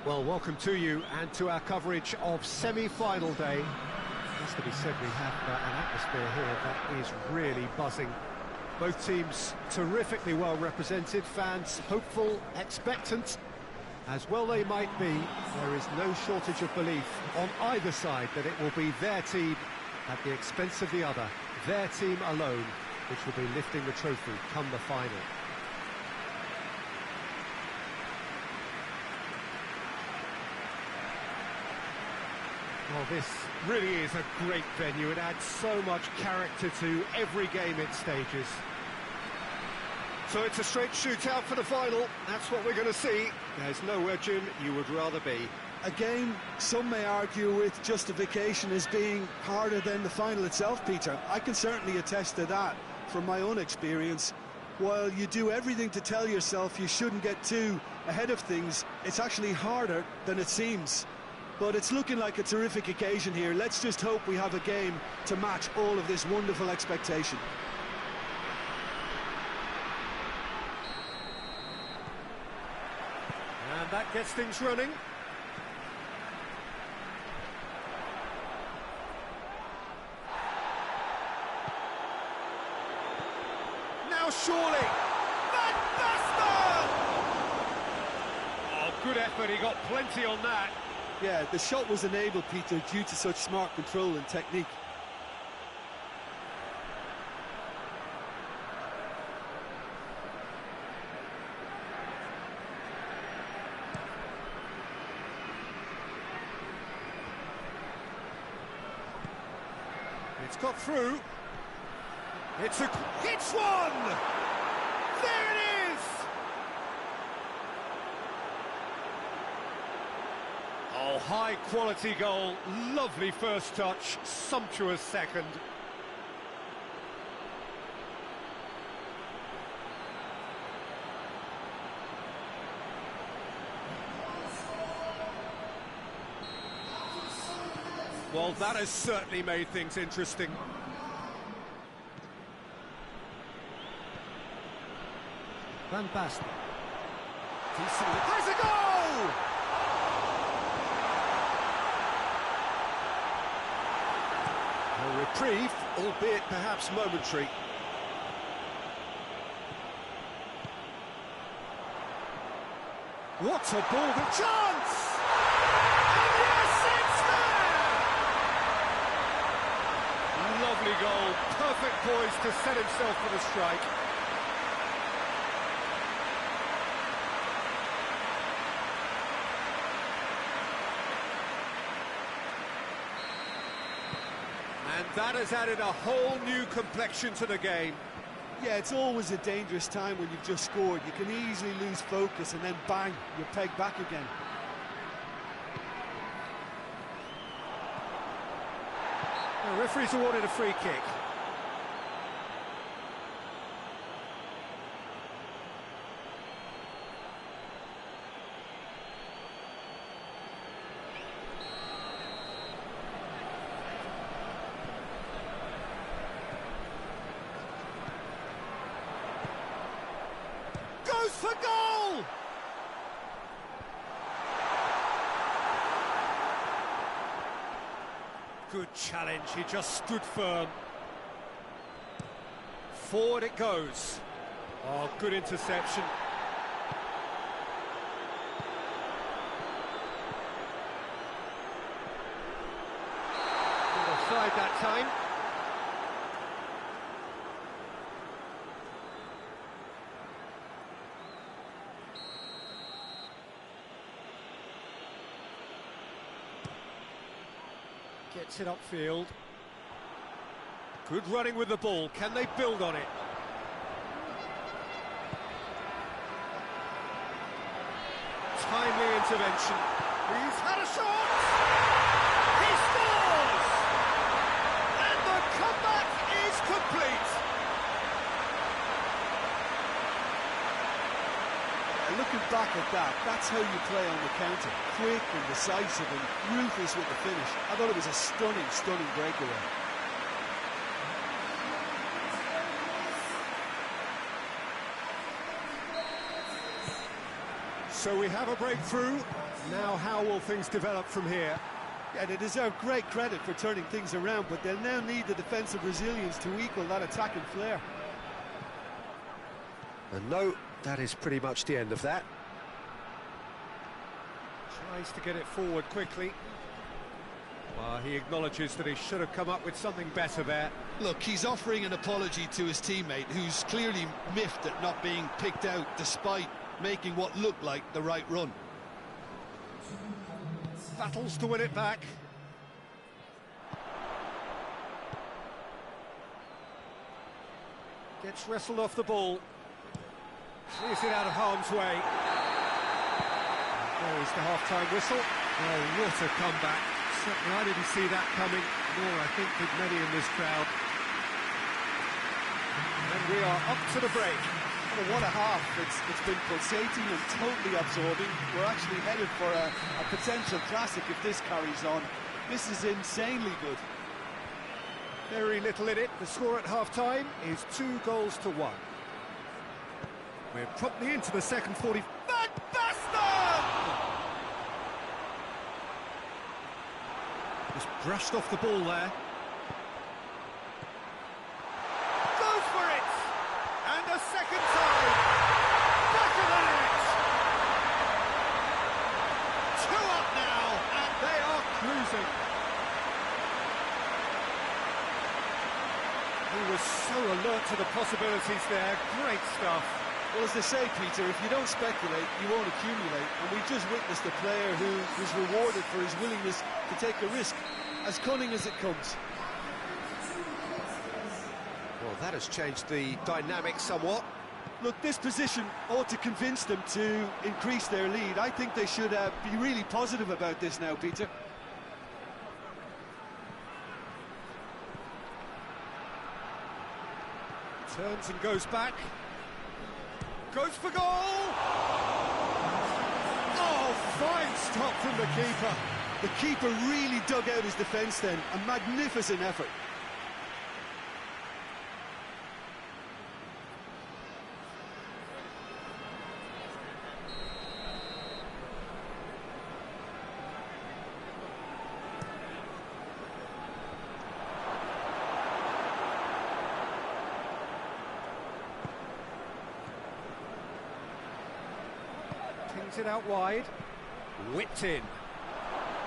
Well, welcome to you and to our coverage of semi-final day. It has to be said, we have an atmosphere here that is really buzzing. Both teams terrifically well represented, fans hopeful, expectant. As well they might be, there is no shortage of belief on either side that it will be their team at the expense of the other, their team alone, which will be lifting the trophy come the final. Well, this really is a great venue. It adds so much character to every game it stages. So it's a straight shootout for the final. That's what we're going to see. There's nowhere, Jim, you would rather be. A game some may argue with justification as being harder than the final itself, Peter. I can certainly attest to that from my own experience. While you do everything to tell yourself you shouldn't get too ahead of things, it's actually harder than it seems. But it's looking like a terrific occasion here. Let's just hope we have a game to match all of this wonderful expectation. And that gets things running. Now surely! Van Basten! Oh, good effort, he got plenty on that. Yeah, the shot was enabled, Peter, due to such smart control and technique. It's got through. It's one! There it is! Oh, high-quality goal, lovely first touch, sumptuous second. Well, that has certainly made things interesting. Van Basten. Has a goal! A reprieve, albeit perhaps momentary. What a ball, the chance! And yes, it's there! Lovely goal, perfect poise to set himself for the strike. And that has added a whole new complexion to the game. Yeah, it's always a dangerous time when you've just scored. You can easily lose focus and then bang, you're pegged back again. The referee's awarded a free kick. Goes for goal! Good challenge, he just stood firm. Forward it goes. Oh, good interception. Good offside that time. Gets it upfield. Good running with the ball. Can they build on it? Timely intervention. He's had a shot! He scores! And the comeback is complete! Looking back at that, that's how you play on the counter. Quick and decisive and ruthless with the finish. I thought it was a stunning, stunning breakaway. So we have a breakthrough. Now how will things develop from here? Yeah, they deserve great credit for turning things around, but they'll now need the defensive resilience to equal that attacking flair. And no, that is pretty much the end of that. Tries to get it forward quickly. Well, he acknowledges that he should have come up with something better there. Look, he's offering an apology to his teammate, who's clearly miffed at not being picked out despite making what looked like the right run. Battles to win it back. Gets wrestled off the ball. Clears it out of harm's way. There is the half-time whistle. Oh, what a comeback. Certainly I didn't see that coming, nor I think did many in this crowd. And we are up to the break. Well, what a half. It's been pulsating and totally absorbing. We're actually headed for a potential classic if this carries on. This is insanely good. Very little in it. The score at half-time is 2-1. We're promptly into the second 40. Van Basten! Just brushed off the ball there. Goes for it! And a second time! Back of the net! 2 up now, and they are cruising. He was so alert to the possibilities there. Great stuff. Well, as they say, Peter, if you don't speculate, you won't accumulate. And we've just witnessed a player who was rewarded for his willingness to take a risk, as cunning as it comes. Well, that has changed the dynamic somewhat. Look, this position ought to convince them to increase their lead. I think they should be really positive about this now, Peter. Turns and goes back. Goes for goal! Oh, fine stop from the keeper. The keeper really dug out his defence then. A magnificent effort. Pings it out wide. Whipped in.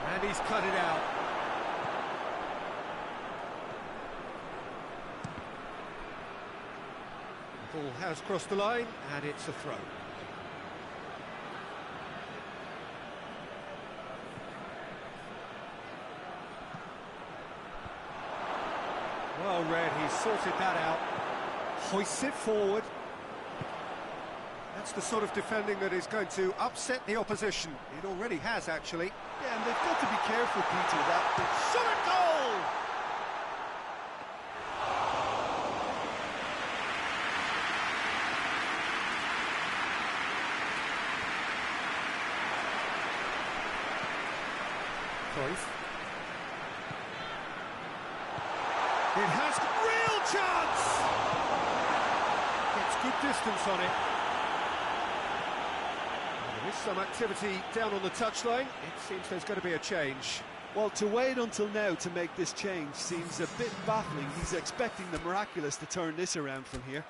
And he's cut it out. The ball has crossed the line, and it's a throw. Well read, he's sorted that out. Hoists it forward. That's the sort of defending that is going to upset the opposition. It already has, actually. Yeah, and they've got to be careful, Peter, that it's shot a goal! Cruyff. It has real chance! Gets good distance on it. There is some activity down on the touchline. It seems there's going to be a change. Well, to wait until now to make this change seems a bit baffling. He's expecting the miraculous to turn this around from here.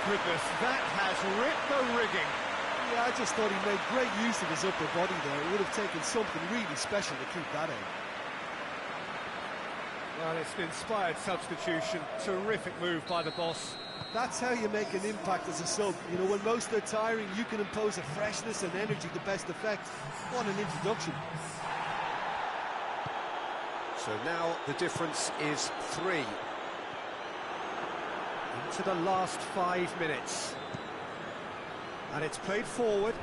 Goodness, that has ripped the rigging. Yeah, I just thought he made great use of his upper body there. It would have taken something really special to keep that out. Well, it's an inspired substitution. Terrific move by the boss. That's how you make an impact as a sub. You know, when most are tiring, you can impose a freshness and energy to best effect. What an introduction. So now the difference is 3. Into the last 5 minutes. And it's played forward.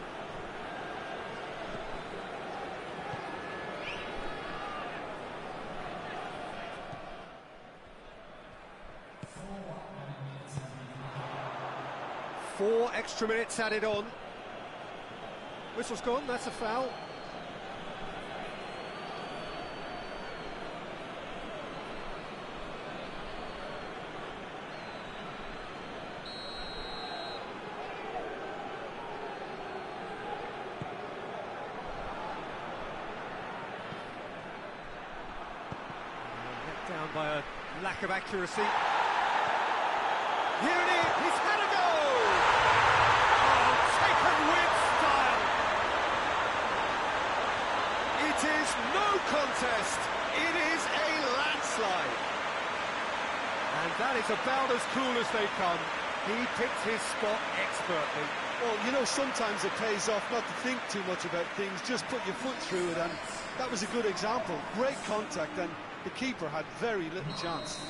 Four extra minutes added on. Whistle's gone, that's a foul. Let down by a lack of accuracy. Here it is, he's had a go! Oh, taken with style! It is no contest, it is a landslide. And that is about as cool as they come. He picked his spot expertly. Well, you know, sometimes it pays off not to think too much about things, just put your foot through it, and that was a good example. Great contact, and the keeper had very little chance.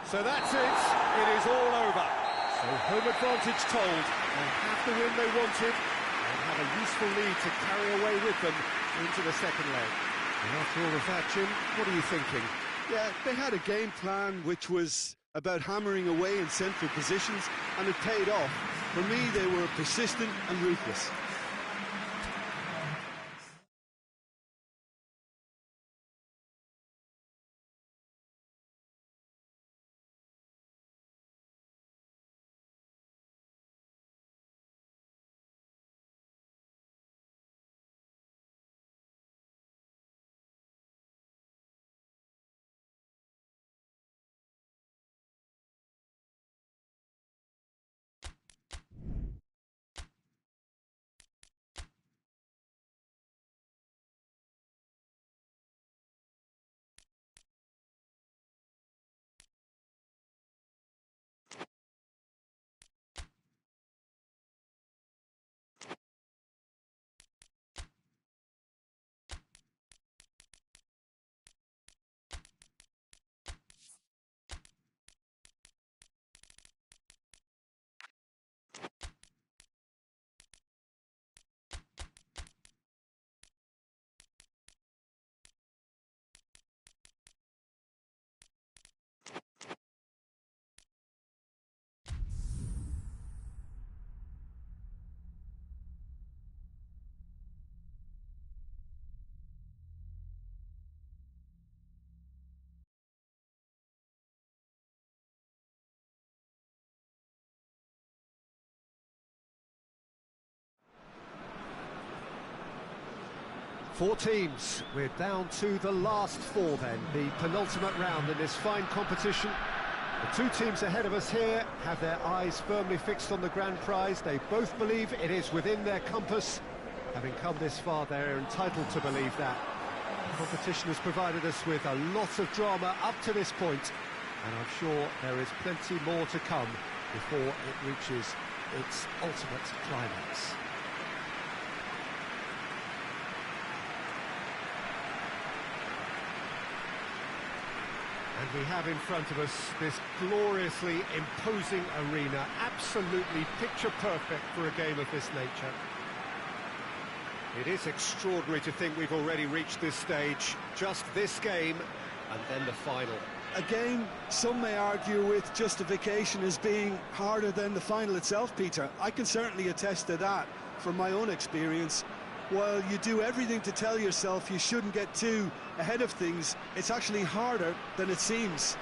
So that's it, it is all over. So home advantage told, they have the win they wanted, and have a useful lead to carry away with them into the second leg. And after all of that, Jim, what are you thinking? Yeah, they had a game plan which was about hammering away in central positions, and it paid off. For me, they were persistent and ruthless. Four teams, we're down to the last 4 then, the penultimate round in this fine competition. The 2 teams ahead of us here have their eyes firmly fixed on the grand prize. They both believe it is within their compass. Having come this far, they're entitled to believe that. The competition has provided us with a lot of drama up to this point, and I'm sure there is plenty more to come before it reaches its ultimate climax. And we have in front of us this gloriously imposing arena, absolutely picture-perfect for a game of this nature. It is extraordinary to think we've already reached this stage, just this game, and then the final. A game some may argue with justification as being harder than the final itself, Peter. I can certainly attest to that from my own experience. While you do everything to tell yourself you shouldn't get too ahead of things, it's actually harder than it seems.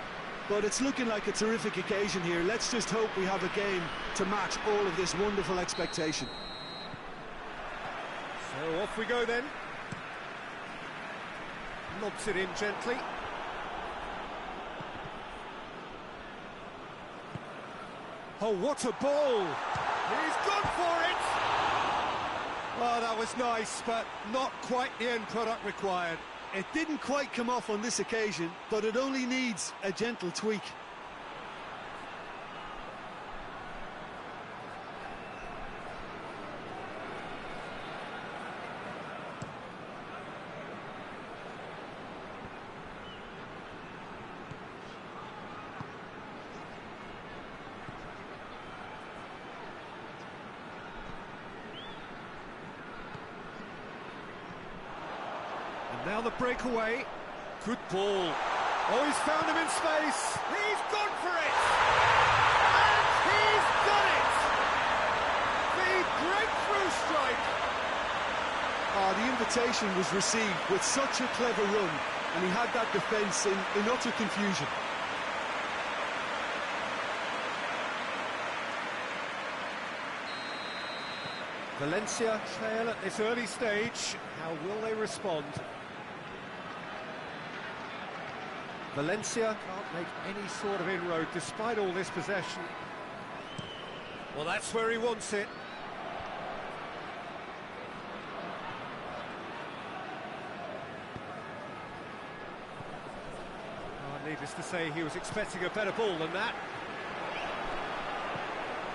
But it's looking like a terrific occasion here. Let's just hope we have a game to match all of this wonderful expectation. So off we go then. Lobs it in gently. Oh, what a ball! He's gone for it! Oh, that was nice, but not quite the end product required. It didn't quite come off on this occasion, but it only needs a gentle tweak. Now the breakaway. Good ball. Oh, he's found him in space. He's gone for it. And he's done it. The breakthrough strike. The invitation was received with such a clever run, and he had that defence in utter confusion. Valencia trail at this early stage. How will they respond? Valencia can't make any sort of inroad despite all this possession. Well, that's where he wants it. Needless to say, he was expecting a better ball than that.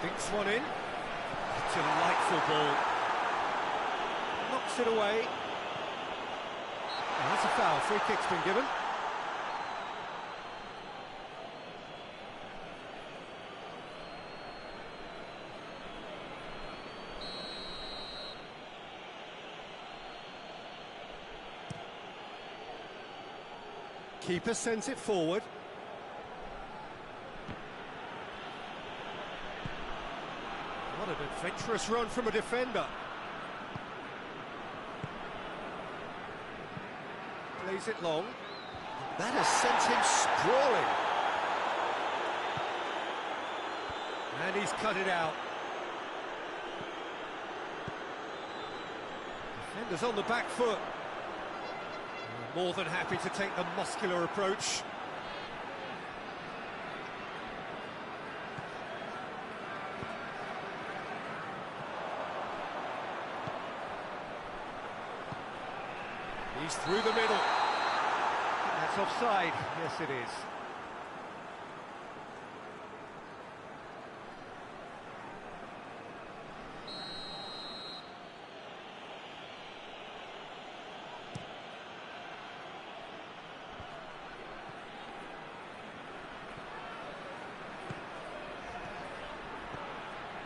Dinks one in. Delightful ball. Knocks it away. Oh, that's a foul. Free kick's been given. Keeper sends it forward. What an adventurous run from a defender. Plays it long. That has sent him sprawling. And he's cut it out. Defender's on the back foot. More than happy to take the muscular approach. He's through the middle. That's offside. Yes, it is.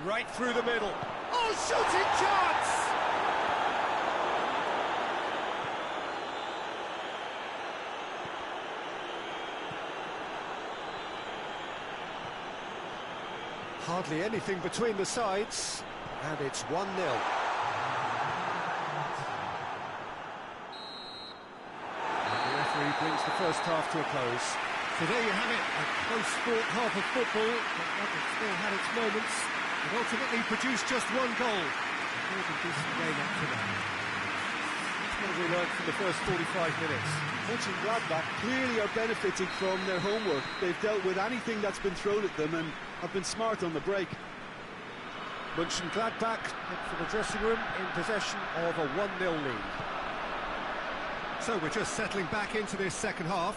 Right through the middle. Oh, shooting chance! Hardly anything between the sides, and it's 1-0. The referee brings the first half to a close. So there you have it, a close-fought half of football, but one that still had its moments. It ultimately produced just one goal. A more than decent game up to that. That's what we learned from the first 45 minutes. Mönchengladbach clearly are benefiting from their homework. They've dealt with anything that's been thrown at them and have been smart on the break. Mönchengladbach head for the dressing room in possession of a 1-0 lead. So we're just settling back into this second half.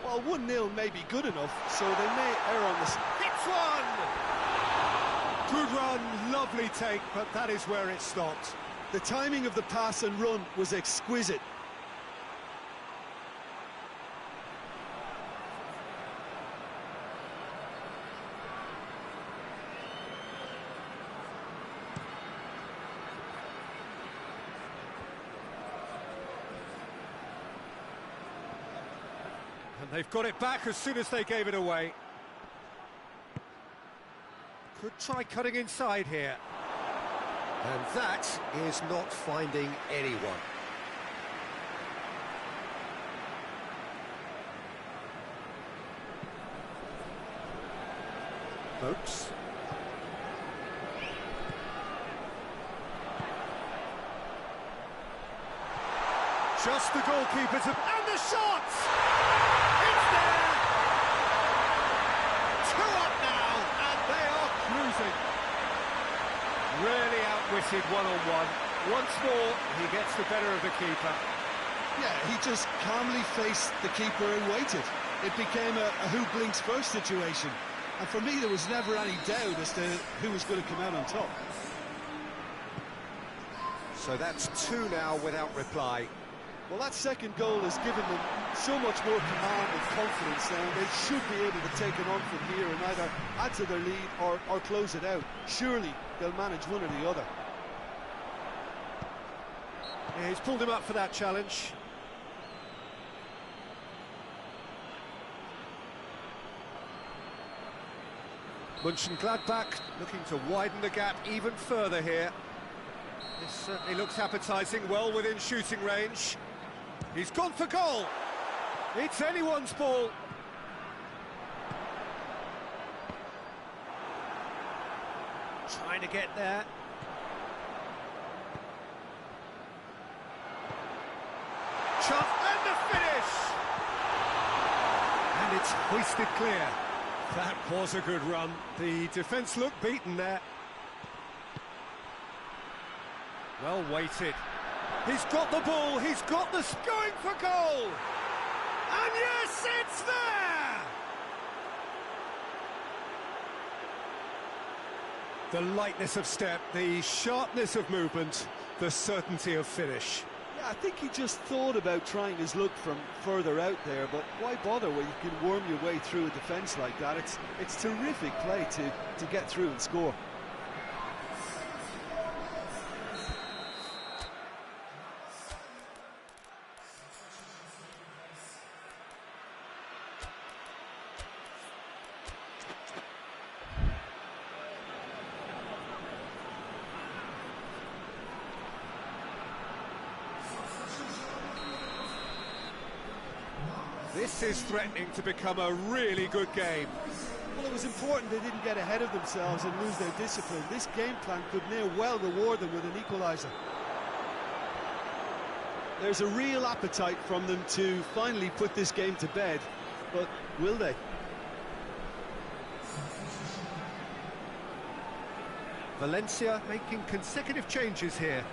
Well, 1-0 may be good enough, so they may err on this. Hits one! Good run, lovely take, but that is where it stopped. The timing of the pass and run was exquisite. And they've got it back as soon as they gave it away. Could try cutting inside here. And that is not finding anyone. Boats. Just the goalkeeper to... And the shot! It's there! 2 up now, and they are cruising. Really outwitted one-on-one. Once more, he gets the better of the keeper. Yeah, he just calmly faced the keeper and waited. It became a who blinks first situation. And for me, there was never any doubt as to who was going to come out on top. So that's 2 now without reply. Well, that second goal has given them so much more command and confidence now. They should be able to take it on from here and either add to their lead or close it out. Surely they'll manage one or the other. Yeah, he's pulled him up for that challenge. Mönchengladbach looking to widen the gap even further here. This certainly looks appetising, well within shooting range. He's gone for goal. It's anyone's ball. Trying to get there. Chance and the finish! And it's hoisted clear. That was a good run. The defence looked beaten there. Well weighted. He's got the ball, he's got the going for goal! And yes, it's there! The lightness of step, the sharpness of movement, the certainty of finish. Yeah, I think he just thought about trying his luck from further out there, but why bother when you can worm your way through a defence like that? It's terrific play to get through and score. This is threatening to become a really good game. Well, it was important they didn't get ahead of themselves and lose their discipline. This game plan could near well reward them with an equaliser. There's a real appetite from them to finally put this game to bed, but will they? Valencia making consecutive changes here.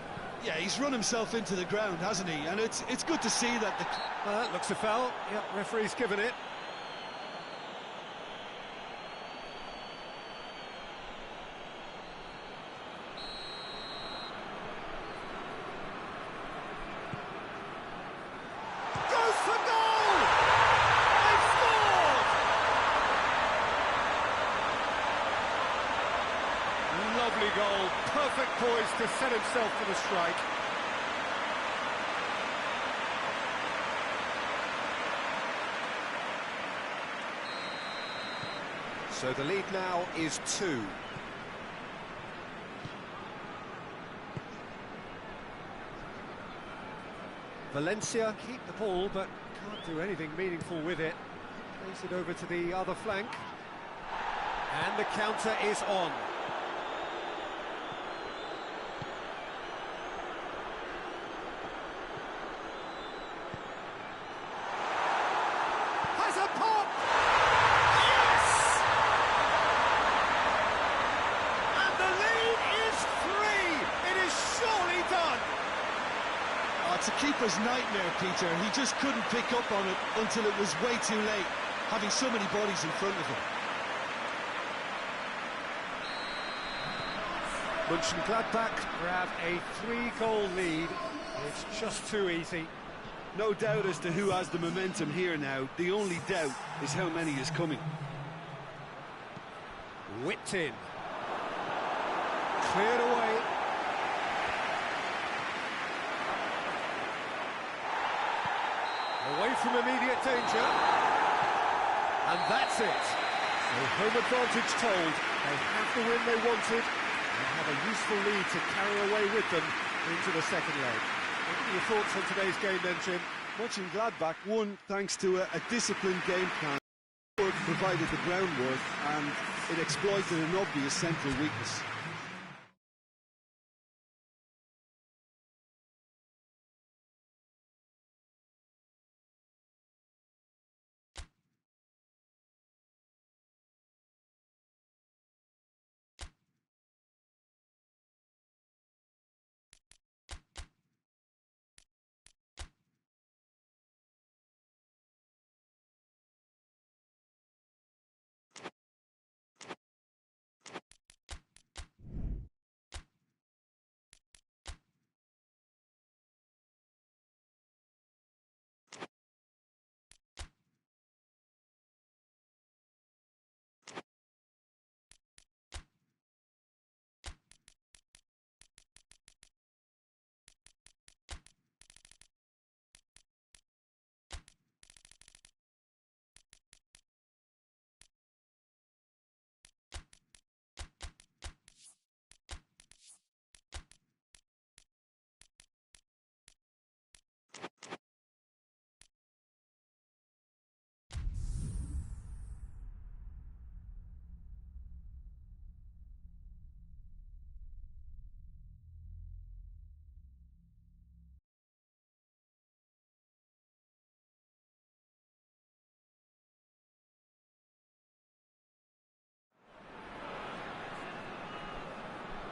Yeah, he's run himself into the ground, hasn't he? And it's good to see that That looks a foul. Yep, referee's given it. Goes for goal! They've scored! Lovely goal. Perfect poise to set himself for the strike. So the lead now is 2. Valencia keep the ball, but can't do anything meaningful with it. Plays it over to the other flank. And the counter is on. Has a pop! Yes! And the lead is 3! It is surely done! Oh, it's a keeper's nightmare, Peter. He just couldn't pick up on it until it was way too late, having so many bodies in front of him. Mönchengladbach grab a 3-goal lead. It's just too easy. No doubt as to who has the momentum here now. The only doubt is how many is coming. Whipped in. Cleared away. Away from immediate danger. And that's it. So home advantage told. They have the win they wanted and have a useful lead to carry away with them into the second leg. What are your thoughts on today's game then, Jim? Mönchengladbach won thanks to a disciplined game plan. Provided the groundwork and it exploited an obvious central weakness.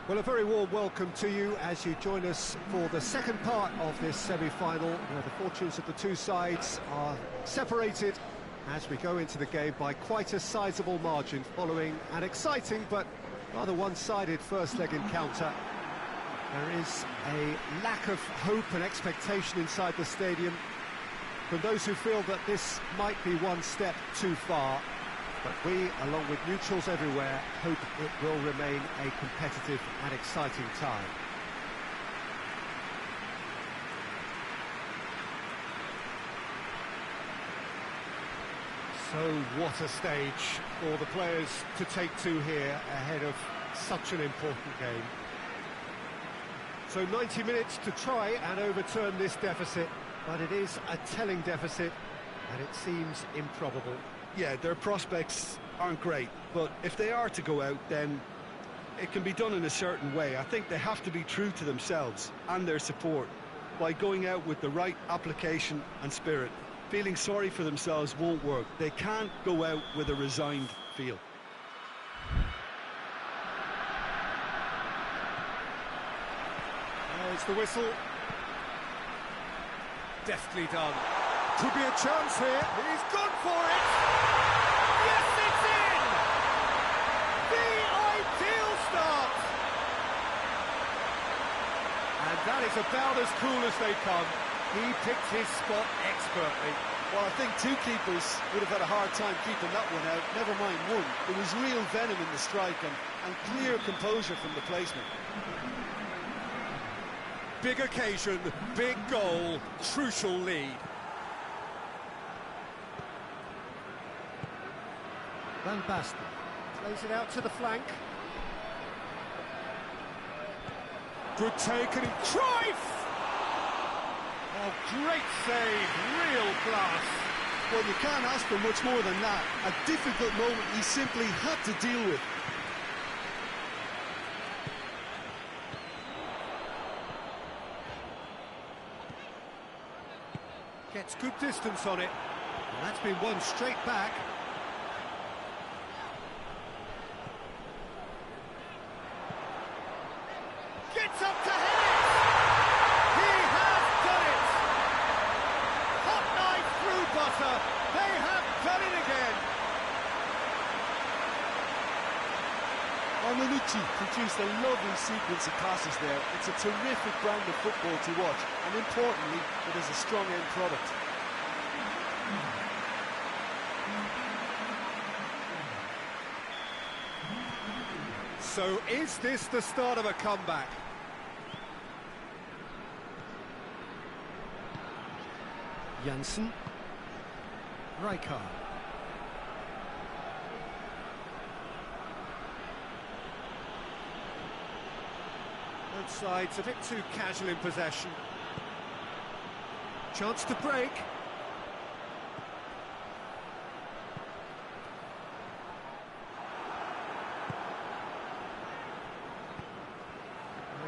Well, a very warm welcome to you as you join us for the second part of this semi-final, where the fortunes of the two sides are separated as we go into the game by quite a sizable margin, following an exciting but rather one-sided first leg encounter. There is a lack of hope and expectation inside the stadium from those who feel that this might be one step too far. But we, along with neutrals everywhere, hope it will remain a competitive and exciting time. So what a stage for the players to take to here ahead of such an important game. So 90 minutes to try and overturn this deficit, but it is a telling deficit, and it seems improbable. Yeah, their prospects aren't great, but if they are to go out, then it can be done in a certain way. I think they have to be true to themselves and their support by going out with the right application and spirit. Feeling sorry for themselves won't work. They can't go out with a resigned feel. There's the whistle. Deftly done. Could be a chance here. He's gone for it. Yes, it's in! The ideal start! And that is about as cool as they come. He picked his spot expertly. Well, I think two keepers would have had a hard time keeping that one out, never mind one. There was real venom in the strike and clear composure from the placement. Big occasion, big goal, crucial lead. Van Basten plays it out to the flank. Good take, and Cruyff! Oh, great save, real class. Well, you can't ask for much more than that. A difficult moment he simply had to deal with. Gets good distance on it. And that's been won straight back. Gets up to head it! He has done it! Hot knife through butter. They have done it again. Armanucci produced a lovely sequence of passes there. It's a terrific brand of football to watch, and importantly, it is a strong end product. So is this the start of a comeback? Janssen. Rijkaard. Both sides a bit too casual in possession. Chance to break.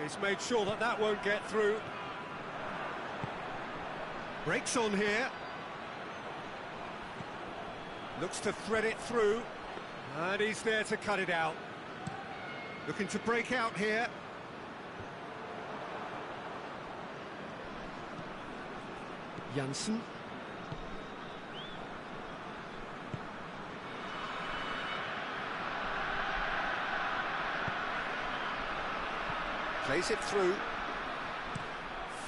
He's made sure that that won't get through. Breaks on here. Looks to thread it through. And he's there to cut it out. Looking to break out here. Janssen. Plays it through.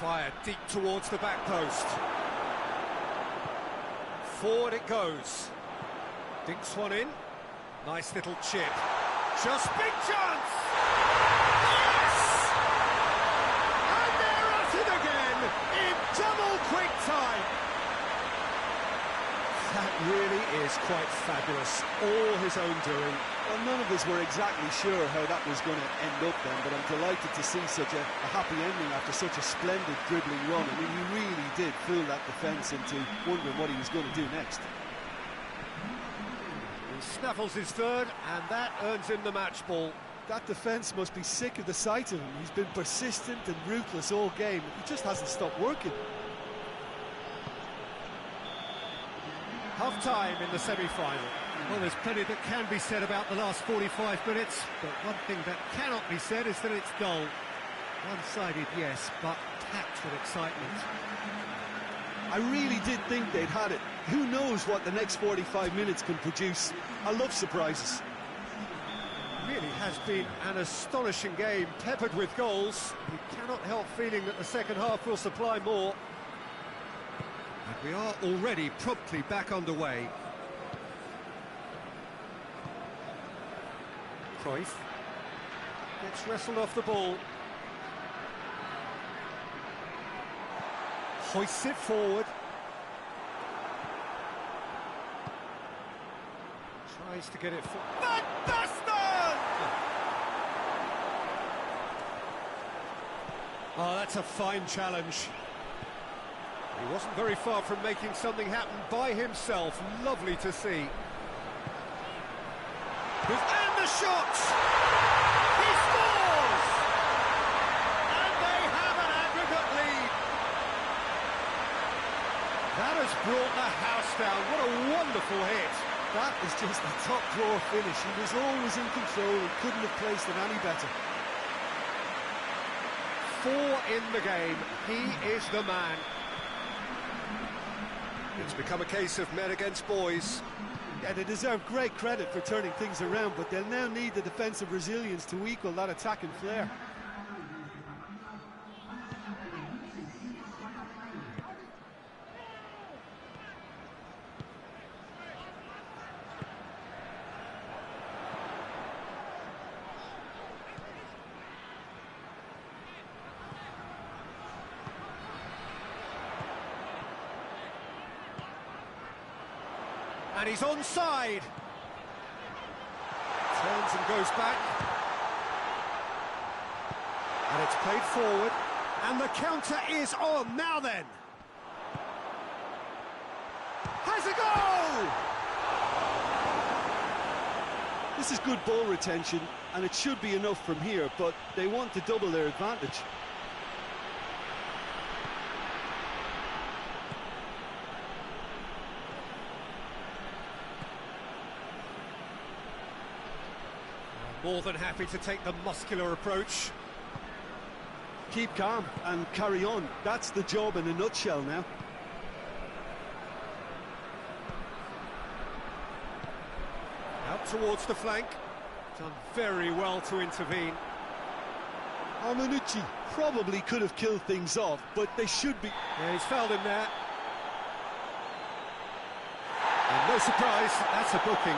Fired deep towards the back post. Forward it goes. Dinks one in. Nice little chip. Just big chance! Yes! And they're at it again in double quick time. That really is quite fabulous. All his own doing. Well, none of us were exactly sure how that was going to end up then, but I'm delighted to see such a happy ending after such a splendid dribbling run. I mean, he really did fool that defence into wondering what he was going to do next. He snaffles his third, and that earns him the match ball. That defence must be sick of the sight of him. He's been persistent and ruthless all game. He just hasn't stopped working. Half-time in the semi-final. Well, there's plenty that can be said about the last 45 minutes, but one thing that cannot be said is that it's dull. One-sided, yes, but packed with excitement. I really did think they'd had it. Who knows what the next 45 minutes can produce? I love surprises. It really has been an astonishing game, peppered with goals. You cannot help feeling that the second half will supply more. And we are already promptly back underway. Cruyff gets wrestled off the ball. Hoists it forward. Tries to get it for... Van Basten! Oh, that's a fine challenge. He wasn't very far from making something happen by himself. Lovely to see. And the shot! He scores! And they have an aggregate lead. That has brought the house down. What a wonderful hit. That is just a top-drawer finish. He was always in control and couldn't have placed it any better. 4 in the game. He is the man. It's become a case of men against boys. Yeah, they deserve great credit for turning things around, but they'll now need the defensive resilience to equal that attacking flair. And he's onside. Turns and goes back. And it's played forward. And the counter is on. Now then. Has a goal! This is good ball retention, and it should be enough from here, but they want to double their advantage. More than happy to take the muscular approach. Keep calm and carry on. That's the job in a nutshell now. Out towards the flank. Done very well to intervene. Armanucci probably could have killed things off, but they should be... Yeah, he's fouled him there. And no surprise, that's a booking.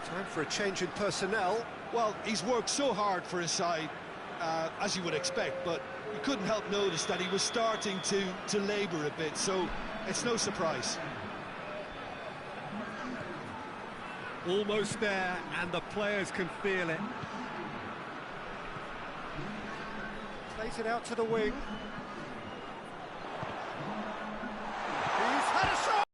Time for a change in personnel. Well, he's worked so hard for his side, as you would expect, but you couldn't help notice that he was starting to labour a bit, so it's no surprise. Almost there, and the players can feel it. Plays it out to the wing. He's had a shot!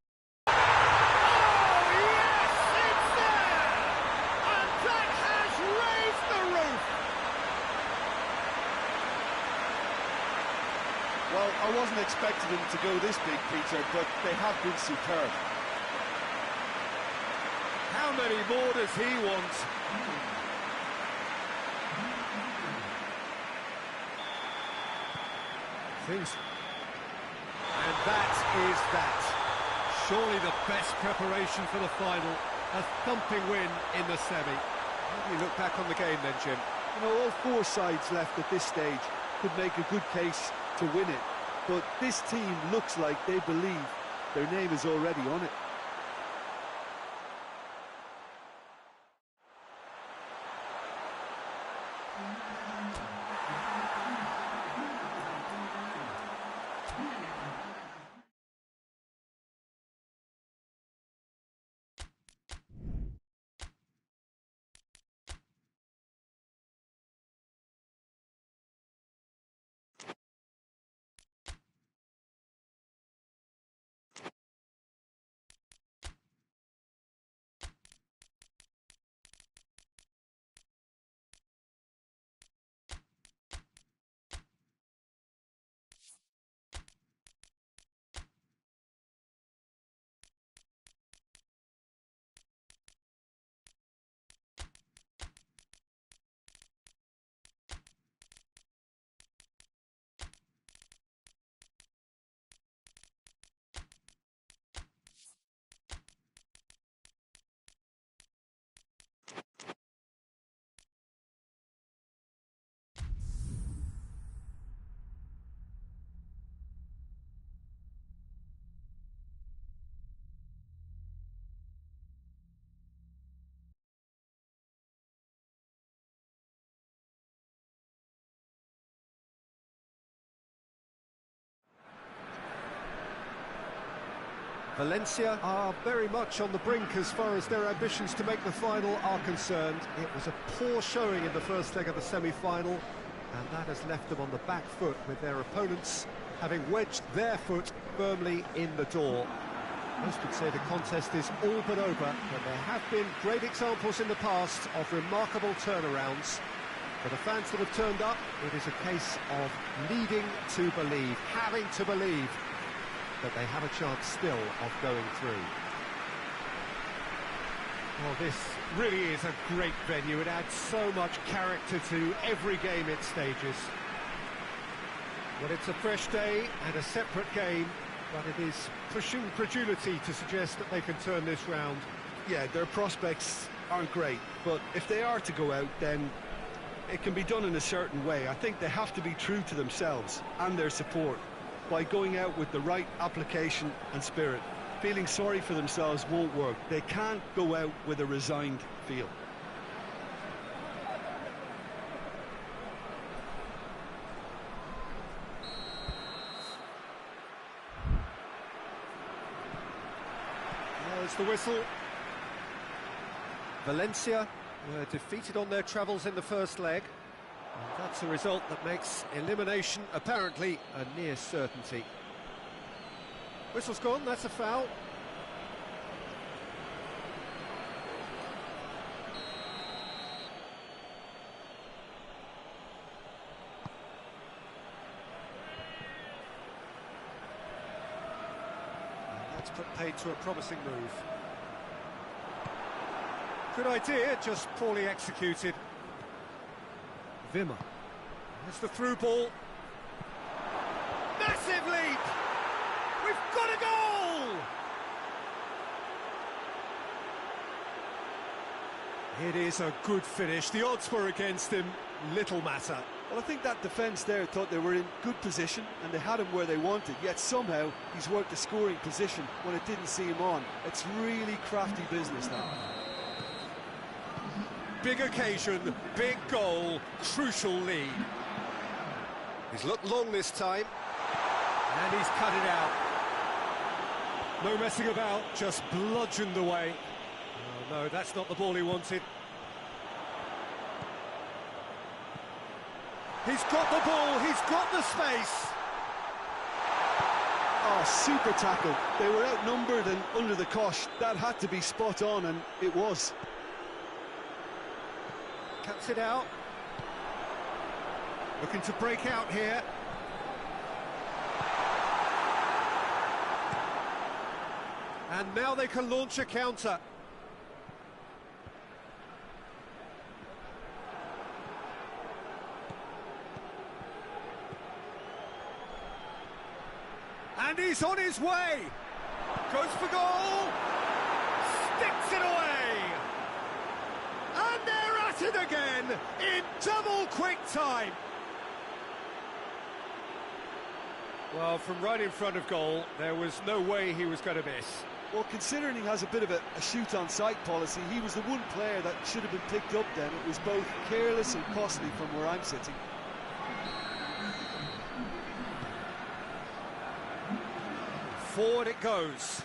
Well, I wasn't expecting them to go this big, Peter, but they have been superb. How many more does he want? Things. And that is that. Surely the best preparation for the final. A thumping win in the semi. How do you look back on the game then, Jim? You know, all 4 sides left at this stage could make a good case to win it, but this team looks like they believe their name is already on it. Valencia are very much on the brink as far as their ambitions to make the final are concerned. It was a poor showing in the first leg of the semi-final, and that has left them on the back foot with their opponents having wedged their foot firmly in the door. Most would say the contest is all but over, but there have been great examples in the past of remarkable turnarounds. For the fans that have turned up, it is a case of needing to believe, having to believe that they have a chance still of going through. Well, this really is a great venue. It adds so much character to every game it stages. But it's a fresh day and a separate game, but it is pushing credulity to suggest that they can turn this round. Yeah, their prospects aren't great, but if they are to go out, then it can be done in a certain way. I think they have to be true to themselves and their support by going out with the right application and spirit. Feeling sorry for themselves won't work. They can't go out with a resigned feel. There's the whistle. Valencia were defeated on their travels in the first leg. And that's a result that makes elimination apparently a near certainty. Whistle's gone, that's a foul. And that's put paid to a promising move. Good idea, just poorly executed. Wimmer. There's the through ball. Massive leap! We've got a goal! It is a good finish. The odds were against him. Little matter. Well, I think that defence there thought they were in good position and they had him where they wanted, yet somehow he's worked the scoring position when it didn't see him on. It's really crafty business now. Big occasion, big goal, crucial lead. He's looked long this time, and he's cut it out. No messing about, just bludgeoned away. Oh, no, that's not the ball he wanted. He's got the ball, he's got the space. Oh, super tackle. They were outnumbered and under the cosh. That had to be spot on, and it was. Cuts it out. Looking to break out here. And now they can launch a counter. And he's on his way. Goes for goal. Sticks it away. And they're at it again in double quick time. Well, from right in front of goal, there was no way he was going to miss. Well, considering he has a bit of a shoot-on-sight policy, he was the one player that should have been picked up then. It was both careless and costly from where I'm sitting. Forward it goes.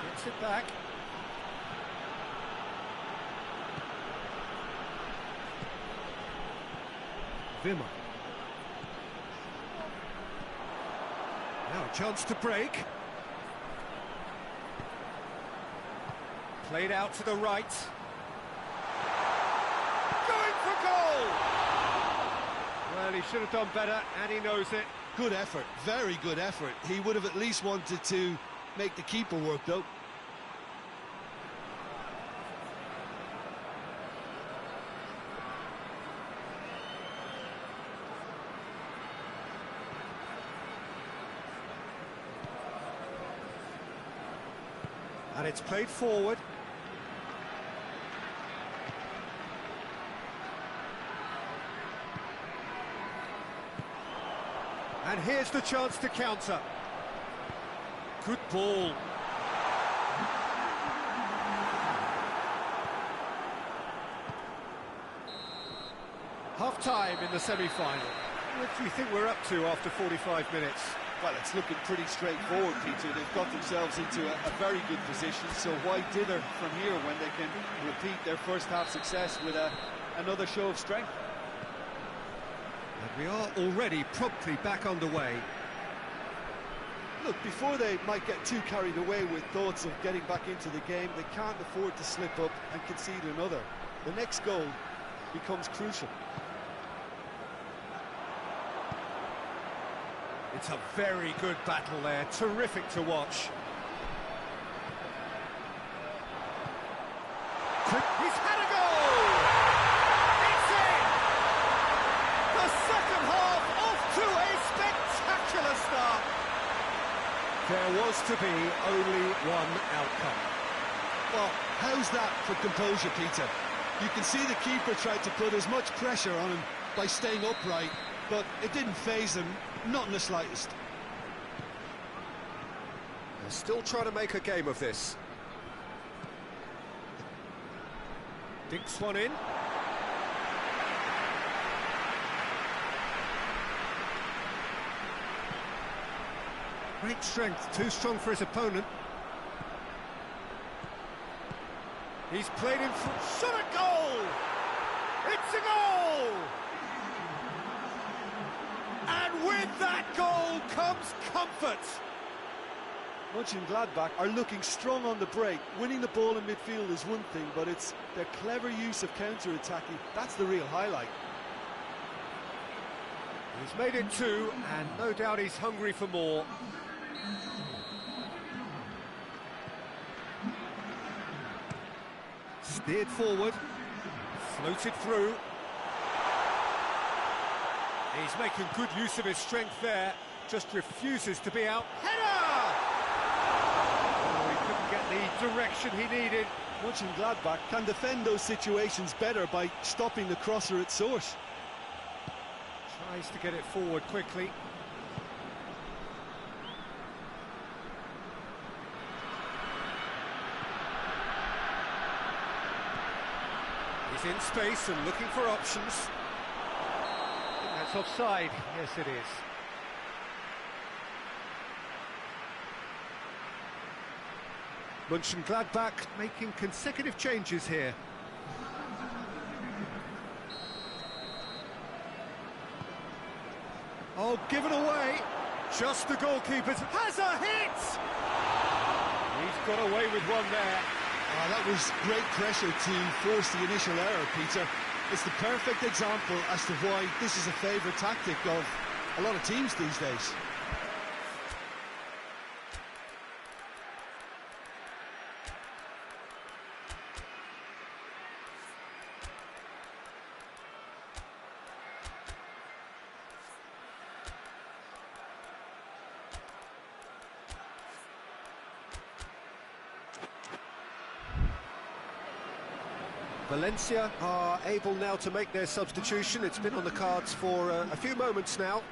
Gets it back. Wimmer. Now a chance to break. Played out to the right. Going for goal! Well, he should have done better, and he knows it. Good effort, very good effort. He would have at least wanted to make the keeper work, though. And it's played forward. And here's the chance to counter. Good ball. Half-time in the semi-final. What do you think we're up to after 45 minutes? Well, it's looking pretty straightforward, Peter. They've got themselves into a very good position, so why dither from here when they can repeat their first half success with another show of strength? And we are already promptly back underway. Look, before they might get too carried away with thoughts of getting back into the game, they can't afford to slip up and concede another. The next goal becomes crucial. It's a very good battle there, terrific to watch. He's had a goal! It's in! The second half off to a spectacular start. There was to be only one outcome. Well, how's that for composure, Peter? You can see the keeper tried to put as much pressure on him by staying upright, but it didn't faze him, not in the slightest. They're still trying to make a game of this. Dinks one in. Great strength, too strong for his opponent. He's played in front, shot a goal! It's a goal! And with that goal comes comfort. Mönchengladbach are looking strong on the break. Winning the ball in midfield is one thing, but it's their clever use of counter-attacking. That's the real highlight. He's made it two, and no doubt he's hungry for more. Steered forward, floated through. He's making good use of his strength there, just refuses to be out. Header! Oh, he couldn't get the direction he needed. Mönchengladbach can defend those situations better by stopping the crosser at source. Tries to get it forward quickly. He's in space and looking for options. I think that's offside. Yes, it is. Mönchengladbach making consecutive changes here. Oh, given away. Just the goalkeeper has a hit! He's got away with one there. Oh, that was great pressure to force the initial error, Peter. It's the perfect example as to why this is a favourite tactic of a lot of teams these days. Valencia are able now to make their substitution. It's been on the cards for a few moments now.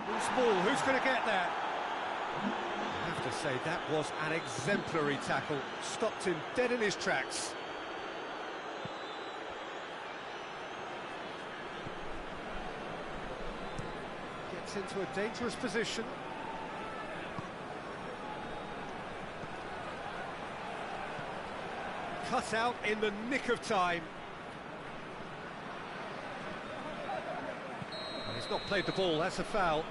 Loose ball, who's going to get that? I have to say, that was an exemplary tackle. Stopped him dead in his tracks. Into a dangerous position. Cut out in the nick of time. Well, he's not played the ball, that's a foul.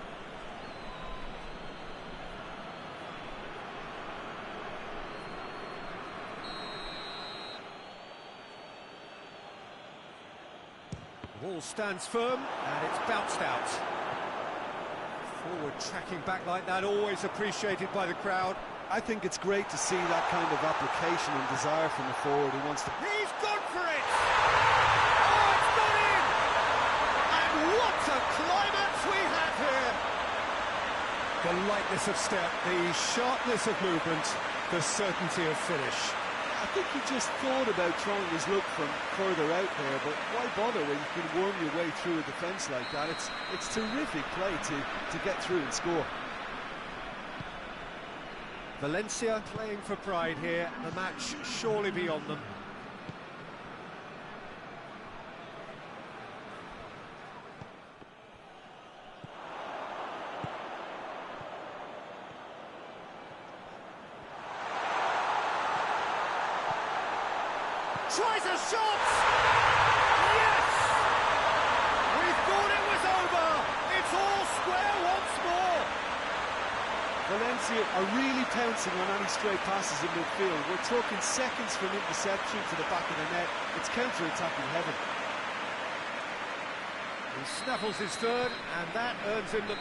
The ball stands firm and it's bounced out. Forward tracking back like that, always appreciated by the crowd. I think it's great to see that kind of application and desire from the forward who wants to... He's gone for it! Oh, it's got in! And what a climax we have here! The lightness of step, the sharpness of movement, the certainty of finish. I think he just thought about trying his look from further out there, but why bother when you can worm your way through a defence like that? It's terrific play to get through and score. Valencia playing for pride here, the match surely beyond them. Tries a shot! Yes! We thought it was over! It's all square once more! Valencia are really pouncing on any stray passes in midfield. We're talking seconds from interception to the back of the net. It's counter-attacking heaven. He snaffles his third, and that earns him the...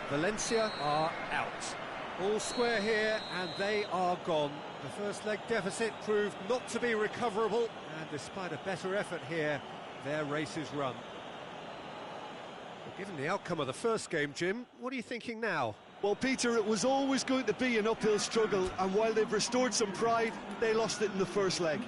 Valencia are out. All square here, and they are gone. The first leg deficit proved not to be recoverable, and despite a better effort here, their race is run. Well, given the outcome of the first game, Jim, what are you thinking now? Well, Peter, it was always going to be an uphill struggle, and while they've restored some pride, they lost it in the first leg.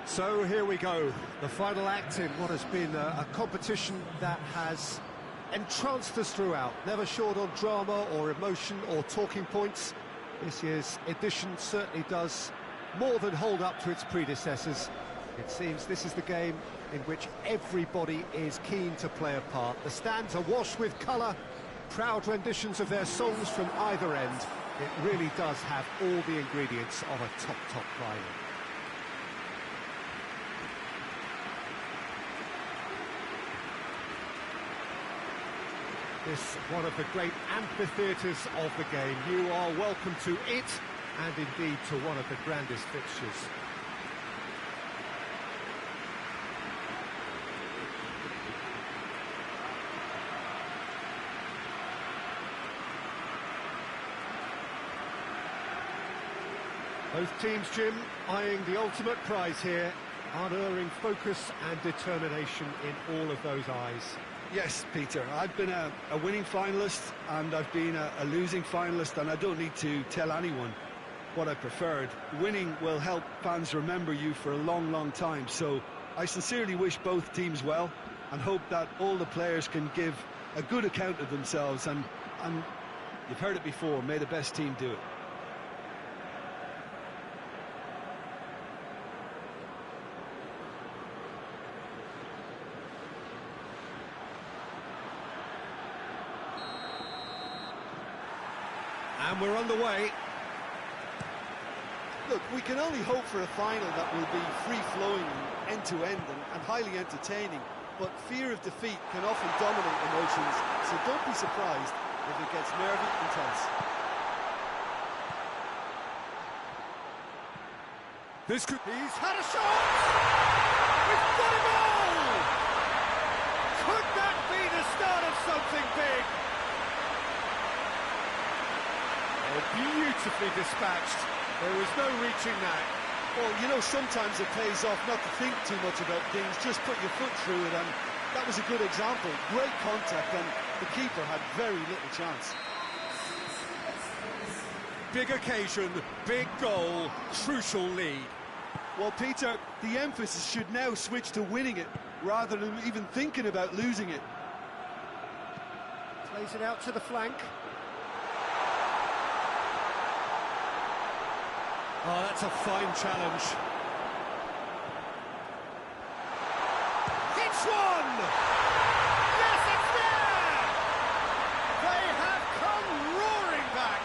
So here we go, the final act in what has been a competition that has entranced us throughout, never short on drama or emotion or talking points. This year's edition certainly does more than hold up to its predecessors. It seems this is the game in which everybody is keen to play a part. The stands are washed with colour, proud renditions of their songs from either end. It really does have all the ingredients of a top final. This one of the great amphitheatres of the game. You are welcome to it, and indeed to one of the grandest fixtures. Both teams, Jim, eyeing the ultimate prize here, unerring focus and determination in all of those eyes. Yes, Peter, I've been a winning finalist and I've been a losing finalist, and I don't need to tell anyone what I preferred. Winning will help fans remember you for a long, long time, so I sincerely wish both teams well and hope that all the players can give a good account of themselves, and you've heard it before, may the best team do it. And we're on the way. Look, we can only hope for a final that will be free-flowing, end-to-end and highly entertaining, but fear of defeat can often dominate emotions, so don't be surprised if it gets nervy and tense. He's had a shot! We've got a goal! Could that be the start of something big? Beautifully dispatched. There was no reaching that. Well, you know, sometimes it pays off not to think too much about things, just put your foot through it, and that was a good example. Great contact, and the keeper had very little chance. Big occasion, big goal, crucial lead. Well, Peter, the emphasis should now switch to winning it, rather than even thinking about losing it. Plays it out to the flank. Oh, that's a fine challenge. It's one! Yes, it's there! They have come roaring back.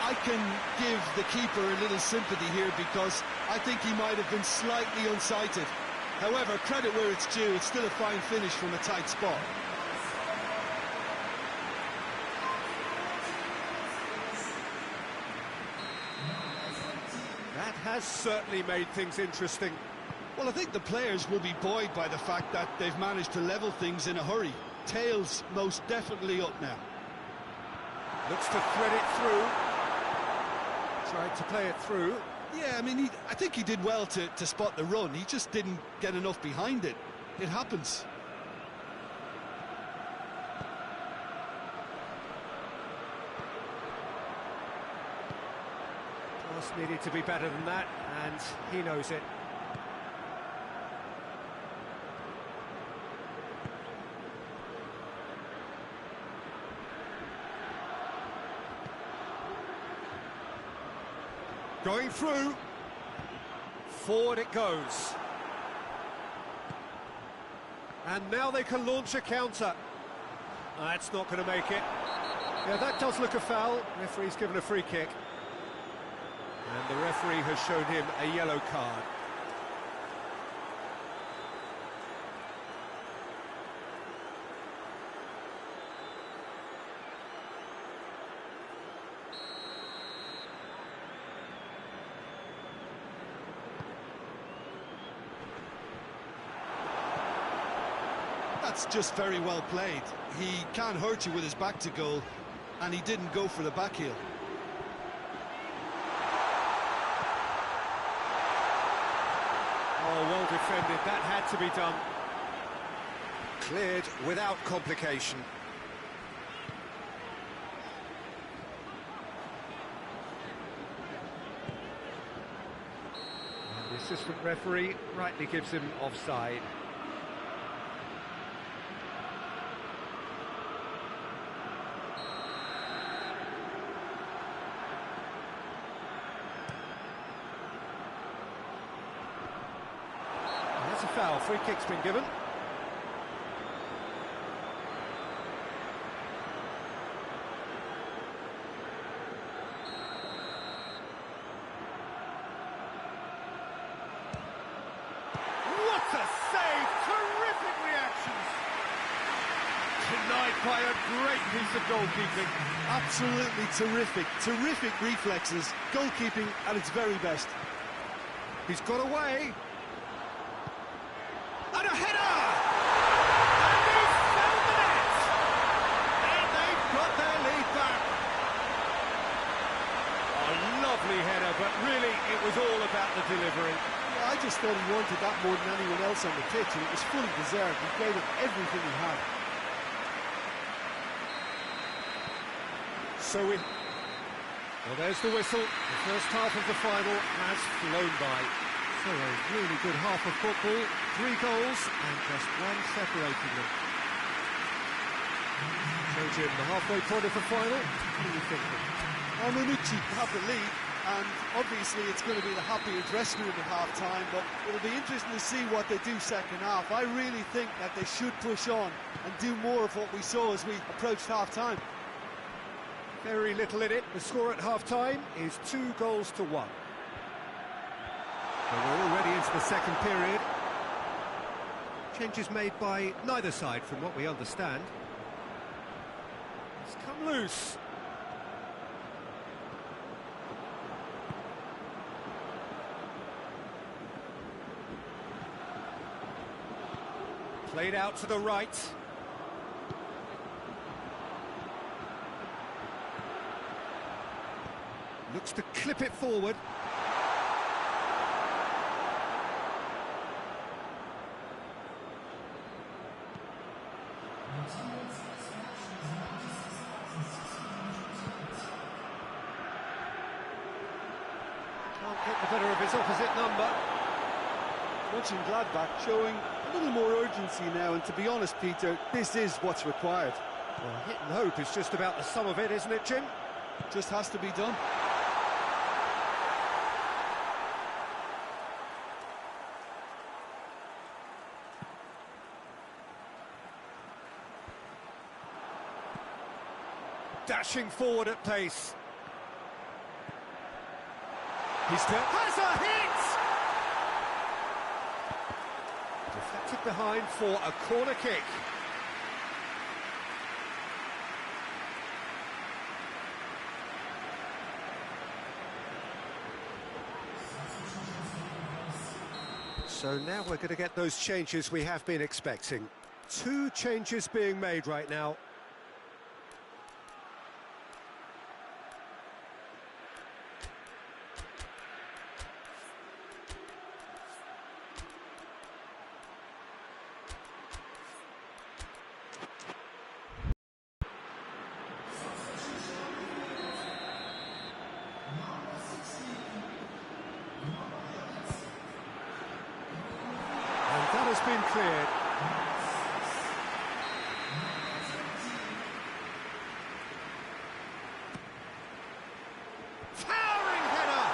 I can give the keeper a little sympathy here because I think he might have been slightly unsighted. However, credit where it's due, it's still a fine finish from a tight spot. That has certainly made things interesting. Well, I think the players will be buoyed by the fact that they've managed to level things in a hurry. Tails most definitely up now. Looks to thread it through. Tried to play it through. Yeah, I mean, I think he did well to spot the run. He just didn't get enough behind it. It happens. Pass needed to be better than that, and he knows it. Going through. Forward it goes. And now they can launch a counter. That's not going to make it. Yeah, that does look a foul. Referee's given a free kick. And the referee has shown him a yellow card. That's just very well played. He can't hurt you with his back to goal, and he didn't go for the back heel. Oh, well defended. That had to be done. Cleared without complication. And the assistant referee rightly gives him offside. That's a foul. Free kick's been given. What a save! Terrific reactions! Denied by a great piece of goalkeeping. Absolutely terrific. Terrific reflexes. Goalkeeping at its very best. He's got away. And a header! And he's found the net! And they've got their lead back. A lovely header, but really it was all about the delivery. Yeah, I just thought he wanted that more than anyone else on the pitch, and it was fully deserved. He gave it everything he had. Well, there's the whistle. The first half of the final has flown by. So a really good half of football, 3 goals and just one separating them. So Jim, the halfway point of the final, what are you thinking? Monucci have the lead, and obviously it's going to be the happier dressing room at half-time, but it'll be interesting to see what they do second half. I really think that they should push on and do more of what we saw as we approached half-time. Very little in it. The score at half-time is 2 goals to 1. So we're already into the second period. Changes made by neither side from what we understand. It's come loose. Played out to the right. Looks to clip it forward. Can't get the better of his opposite number. Mönchengladbach showing a little more urgency now, and to be honest, Peter, this is what's required. Well, hit and hope is just about the sum of it, isn't it, Jim? Just has to be done. Dashing forward at pace. He still has a hit! Deflected behind for a corner kick. So now we're going to get those changes we have been expecting. 2 changes being made right now. That has been cleared. Towering header!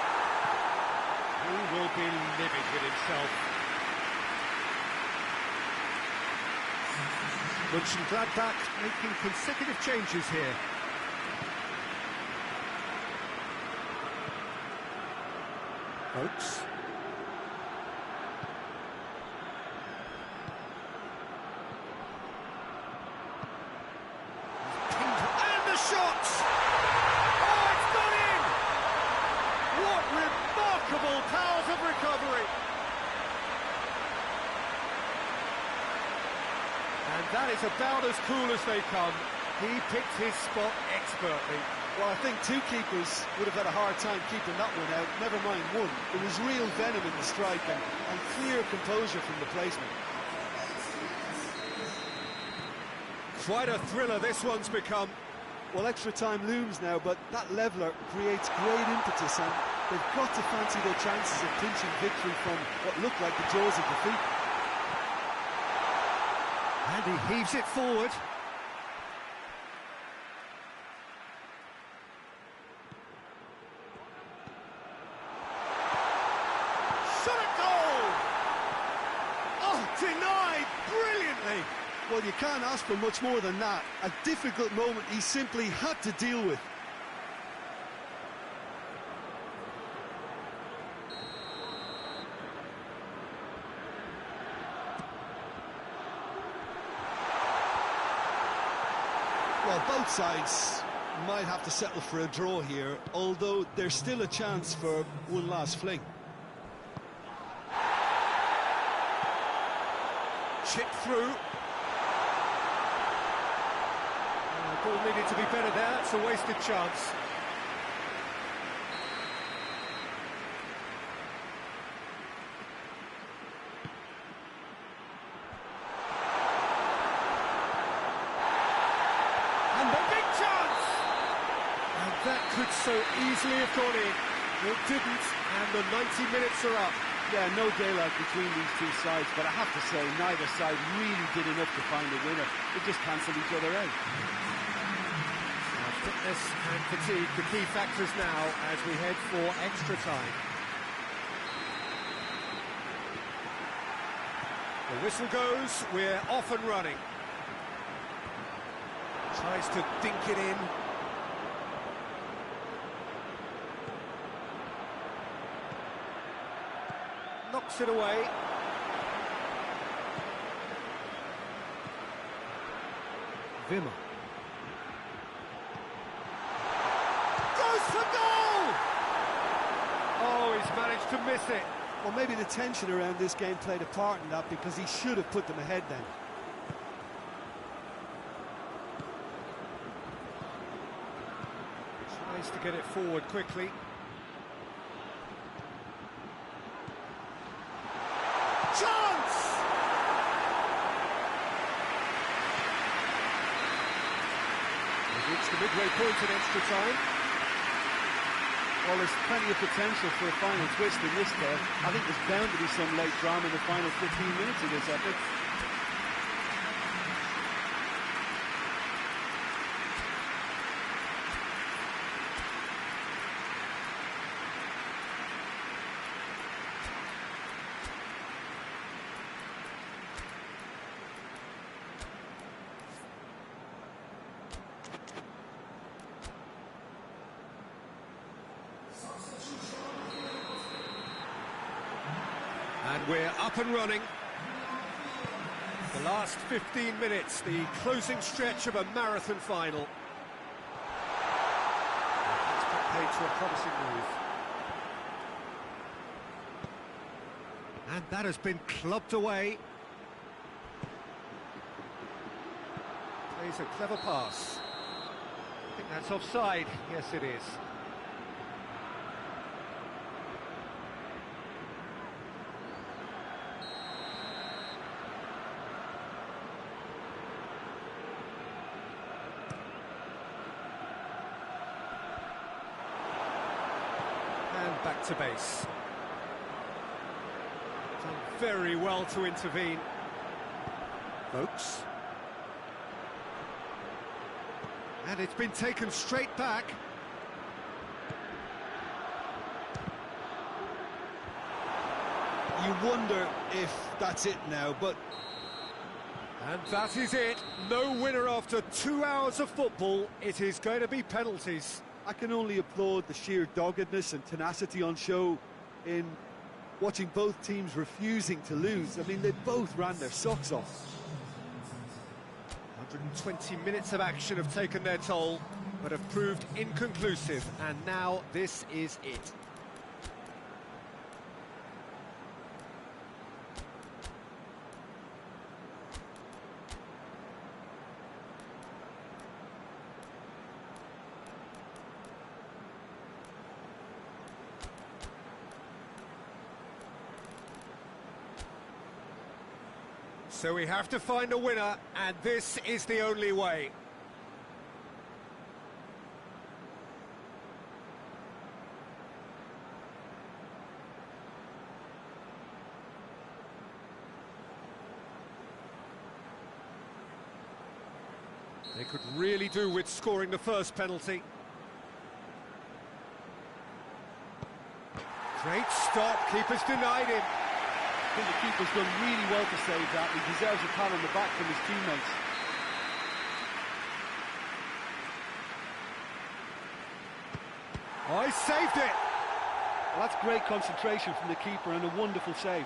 He will be livid with himself. Mönchengladbach making consecutive changes here. Oaks. Powers of recovery. And that is about as cool as they come. He picked his spot expertly. Well, I think 2 keepers would have had a hard time keeping that one out, never mind 1. There was real venom in the strike and clear composure from the placement. Quite a thriller this one's become. Well, extra time looms now, but that leveller creates great impetus, and they've got to fancy their chances of clinching victory from what looked like the jaws of defeat. And he heaves it forward. Shot at goal! Oh, denied brilliantly! Well, you can't ask for much more than that. A difficult moment he simply had to deal with. Well, both sides might have to settle for a draw here, although there's still a chance for one last fling. Chip through. Ball needed to be better there, it's a wasted chance. And the big chance! And that could so easily have gone in. It didn't, and the 90 minutes are up. Yeah, no daylight between these 2 sides, but I have to say, neither side really did enough to find a winner. They just cancelled each other out. Fitness and fatigue, the key factors now as we head for extra time. The whistle goes, we're off and running. Tries to dink it in. Knocks it away. Wimmer. For goal! Oh, he's managed to miss it. Well, maybe the tension around this game played a part in that, because he should have put them ahead then. Tries to get it forward quickly. Chance! We've reached the midway point in extra time. Well, there's plenty of potential for a final twist in this there. I think there's bound to be some late drama in the final 15 minutes of this epic. And we're up and running. The last 15 minutes, the closing stretch of a marathon final. Let's get paid to a promising move. And that has been clubbed away. Plays a clever pass. I think that's offside. Yes, it is. Back to base. Done very well to intervene. Folks. And it's been taken straight back. You wonder if that's it now, but... And that is it. No winner after 2 hours of football. It is going to be penalties. I can only applaud the sheer doggedness and tenacity on show in watching both teams refusing to lose. I mean, they both ran their socks off. 120 minutes of action have taken their toll, but have proved inconclusive, and now this is it. So we have to find a winner, and this is the only way. They could really do with scoring the first penalty. Great stop, keeper's denied him. I think the keeper's done really well to save that. He deserves a pat on the back from his teammates. Oh, he saved it! Well, that's great concentration from the keeper and a wonderful save.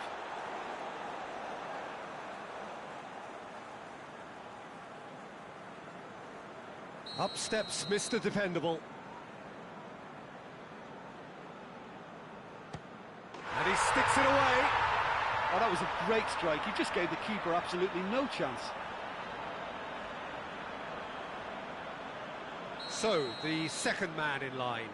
Up steps Mr. Dependable. And he sticks it away. Oh, that was a great strike. He just gave the keeper absolutely no chance. So, the second man in line.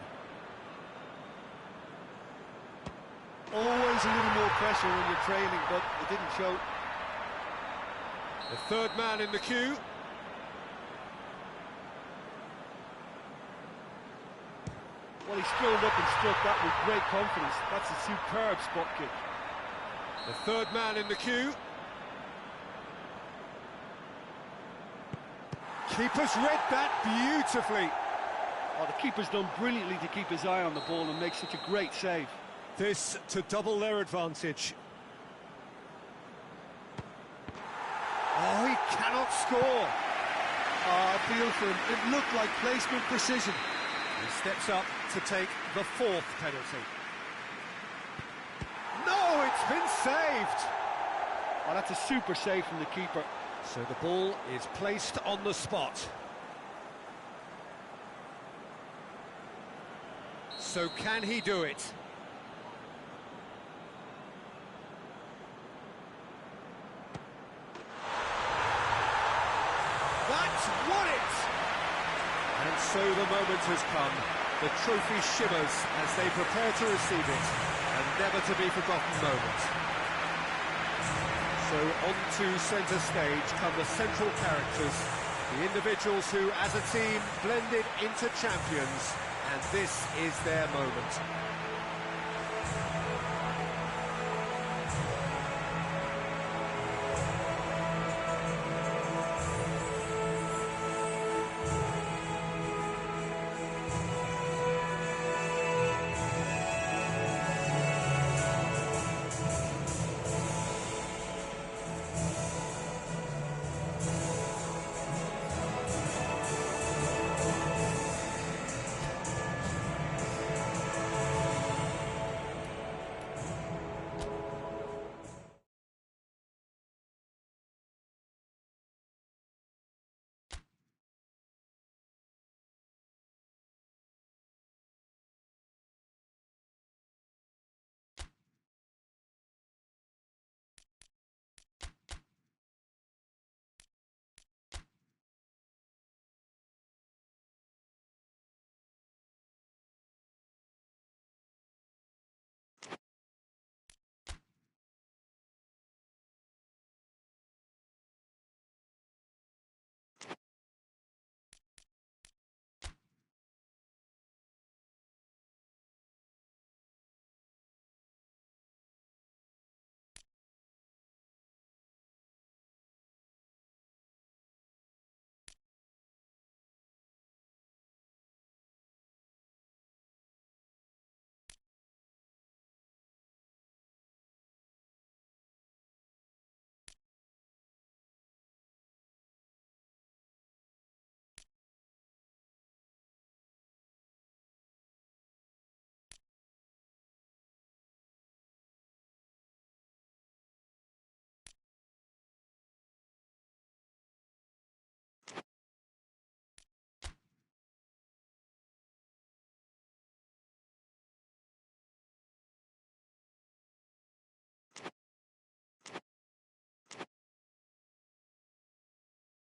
Always a little more pressure when you're trailing, but it didn't show. The third man in the queue. Well, he strolled up and struck that with great confidence. That's a superb spot kick. The third man in the queue. Keeper's read that beautifully. Oh, the keeper's done brilliantly to keep his eye on the ball and make such a great save. This to double their advantage. Oh, he cannot score. Oh, I feel for him. It looked like placement precision. He steps up to take the fourth penalty. No, it's been saved! Oh, that's a super save from the keeper. So the ball is placed on the spot. So can he do it? That's won it! And so the moment has come. The trophy shimmers as they prepare to receive it. A never-to-be-forgotten moment. So onto centre stage come the central characters, the individuals who, as a team, blended into champions and this is their moment.